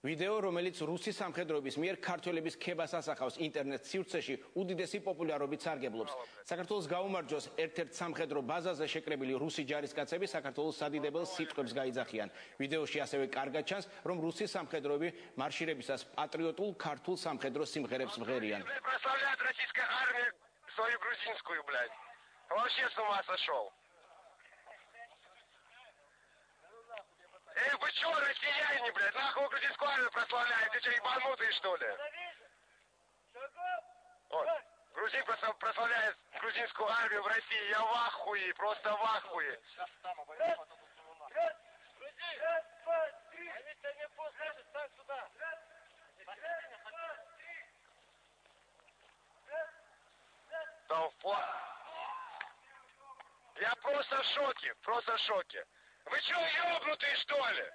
ვიდეო, რომელიც რუსი სამხედროების მიერ ქართველების ქებას ასახავს ინტერნეტ სივრცეში, უდიდესი პოპულარობით სარგებლობს. საქართველოს გაუმარჯოს ერთ-ერთ სამხედრო ბაზაზე შეკრებილი რუსი ჯარისკაცები საქართველოს სადიდებელ სიტყვებს გაიძახიან. ვიდეოში ასევე კარგად ჩანს, რომ რუსი სამხედროები მარშირებისას პატრიოტულ ქართულ სამხედრო სიმღერებს მღერიან. Эй, вы чё, россияне, блядь, нахуй грузинскую армию прославляете, ты чё, ебанутые, что ли? Вот, грузин прославляет грузинскую армию в России, я в ахуе, просто в ахуе. Я просто в шоке, просто в шоке. Вы что, ёбнутые, что ли?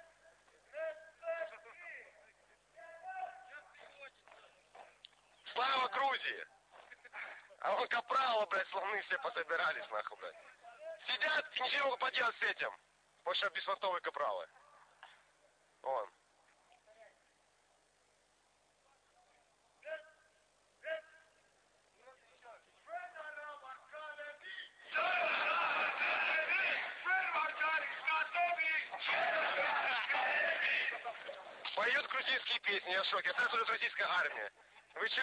Слава Грузии! А вон капралы, блядь, слоны все пособирались, нахуй, блядь. Сидят и ничего не могут поделать с этим. Потому что беспонтовые капралы. Вон. Поют грузинские песни, я в шоке. Это российская армия. Вы что,